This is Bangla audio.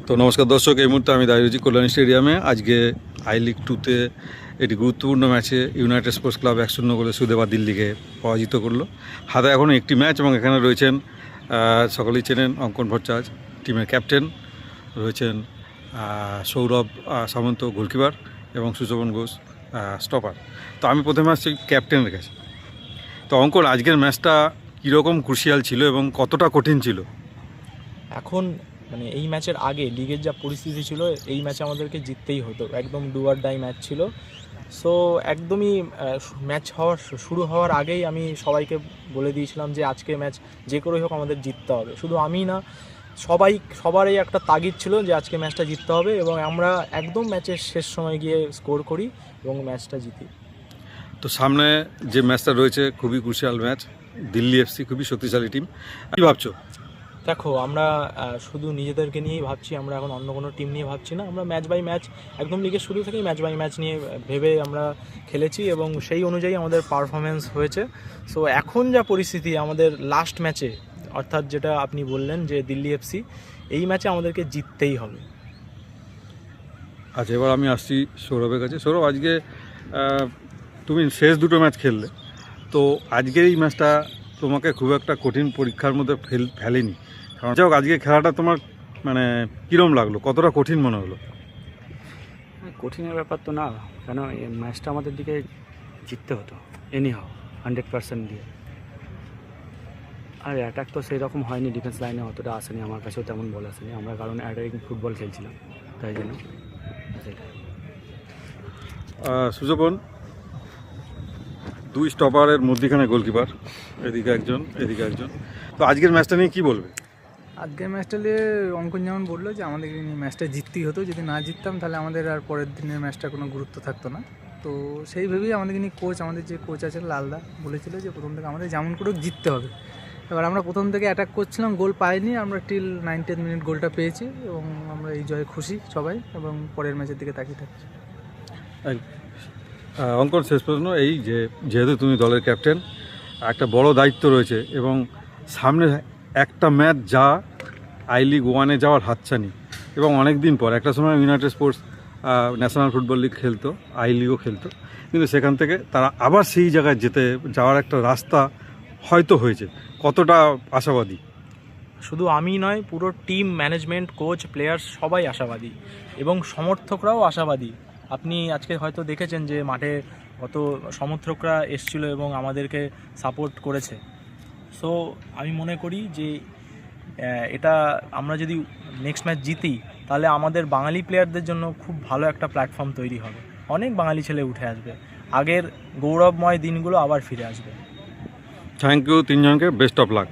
তো নমস্কার দর্শক, এই মুহূর্তে আমি দাঁড়িয়ে রয়েছি কল্যাণী স্টেডিয়ামে। আজকে আই লিগ 2-তে একটি গুরুত্বপূর্ণ ম্যাচে ইউনাইটেড স্পোর্টস ক্লাব 1-0 গোলে সুদেবা দিল্লিকে পরাজিত করলো। হাতে এখনও একটি ম্যাচ এবং এখানে রয়েছেন সকলেই চেনেন অঙ্কন ভট্টাচার্য টিমের ক্যাপ্টেন, রয়েছেন সৌরভ সামন্ত গোলকিপার এবং সুশোভন ঘোষ স্টপার। তো আমি প্রথমে আসছি ক্যাপ্টেনের কাছে। তো অঙ্কন, আজকের ম্যাচটা কীরকম ক্রুশিয়াল ছিল এবং কতটা কঠিন ছিল? এখন মানে এই ম্যাচের আগে লিগের যা পরিস্থিতি ছিল, এই ম্যাচে আমাদেরকে জিততেই হতো, একদম ডু অর ডাই ম্যাচ ছিল। সো একদমই ম্যাচ শুরু হওয়ার আগেই আমি সবাইকে বলে দিয়েছিলাম যে আজকে ম্যাচ যে করেই হোক আমাদের জিততে হবে। শুধু আমি না, সবারই একটা তাগিদ ছিল যে আজকে ম্যাচটা জিততে হবে, এবং আমরা একদম ম্যাচের শেষ সময় গিয়ে স্কোর করি এবং ম্যাচটা জিতি। তো সামনে যে ম্যাচটা রয়েছে খুবই ক্রুশিয়াল ম্যাচ, দিল্লি এফসি খুবই শক্তিশালী টিম, কী ভাবছো? দেখো, আমরা শুধু নিজেদেরকে নিয়েই ভাবছি, আমরা এখন অন্য কোনো টিম নিয়ে ভাবছি না। আমরা ম্যাচ বাই ম্যাচ, একদম লিগের শুরু থেকেই ম্যাচ বাই ম্যাচ নিয়ে ভেবে আমরা খেলেছি এবং সেই অনুযায়ী আমাদের পারফরমেন্স হয়েছে। সো এখন যা পরিস্থিতি আমাদের লাস্ট ম্যাচে, অর্থাৎ যেটা আপনি বললেন যে দিল্লি এফসি, এই ম্যাচে আমাদেরকে জিততেই হবে। আচ্ছা, এবার আমি আসছি সৌরভের কাছে। সৌরভ, আজকে তুমি শেষ দুটো ম্যাচ খেললে, তো আজকের এই ম্যাচটা তোমাকে খুব একটা কঠিন পরীক্ষার মধ্যে ফেলেনি, কারণ যাই হোক আজকে খেলাটা তোমার মানে কীরকম লাগলো, কতটা কঠিন মনে হলো? কঠিনের ব্যাপার তো না, কেন এই ম্যাচটা আমাদের দিকে জিততে হতো এনি হাও 100% দিয়ে। আর অ্যাটাক তো সেই রকম হয়নি, ডিফেন্স লাইনে অতটা আসেনি, আমার কাছেও তেমন বল আসেনি আমরা, কারণ অ্যাটাকিং ফুটবল খেলছিলাম, তাই জন্য সেটাই। সুশোভন, দুই স্টপারের মধ্যিখানে গোলকিপার, এদিকে একজন এদিকে একজন, তো আজকের ম্যাচটা নিয়ে কী বলবে? আজকের ম্যাচটা নিয়ে অঙ্কন যেমন বললো যে আমাদের ম্যাচটা জিততেই হতো, যদি না জিততাম তাহলে আমাদের আর পরের দিনের ম্যাচটা কোনো গুরুত্ব থাকতো না। তো সেই ভেবেই আমাদেরকে নিয়ে আমাদের যে কোচ আছেন লালদা, বলেছিল যে প্রথম থেকে আমাদের যেমন করেও জিততে হবে। এবার আমরা প্রথম থেকে অ্যাটাক করছিলাম, গোল পাইনি, আমরা টিল 90 মিনিট গোলটা পেয়েছি এবং আমরা এই জয়ে খুশি সবাই, এবং পরের ম্যাচের দিকে তাকিয়ে থাকছি। অঙ্কন, শেষ প্রশ্ন, এই যেহেতু তুমি দলের ক্যাপ্টেন, একটা বড় দায়িত্ব রয়েছে এবং সামনে একটা ম্যাচ যা আই লিগ 1-এ যাওয়ার হাতছানি, এবং অনেক দিন পর একটা সময় United sports national football league খেলতো, আই লিগও খেলতো, কিন্তু সেখান থেকে তারা আবার সেই জায়গায় যাওয়ার একটা রাস্তা হয়তো হয়েছে, কতটা আশাবাদী? শুধু আমি নয়, পুরো টিম, ম্যানেজমেন্ট, কোচ, প্লেয়ার্স সবাই আশাবাদী এবং সমর্থকরাও আশাবাদী। আপনি আজকে হয়তো দেখেছেন যে মাঠে কত সমর্থকরা এসেছিল এবং আমাদেরকে সাপোর্ট করেছে। সো আমি মনে করি যে এটা আমরা যদি নেক্সট ম্যাচ জিতি, তাহলে আমাদের বাঙালি প্লেয়ারদের জন্য খুব ভালো একটা প্ল্যাটফর্ম তৈরি হবে, অনেক বাঙালি ছেলে উঠে আসবে, আগের গৌরবময় দিনগুলো আবার ফিরে আসবে। থ্যাংক ইউ তিনজনকে, বেস্ট অফ লাক।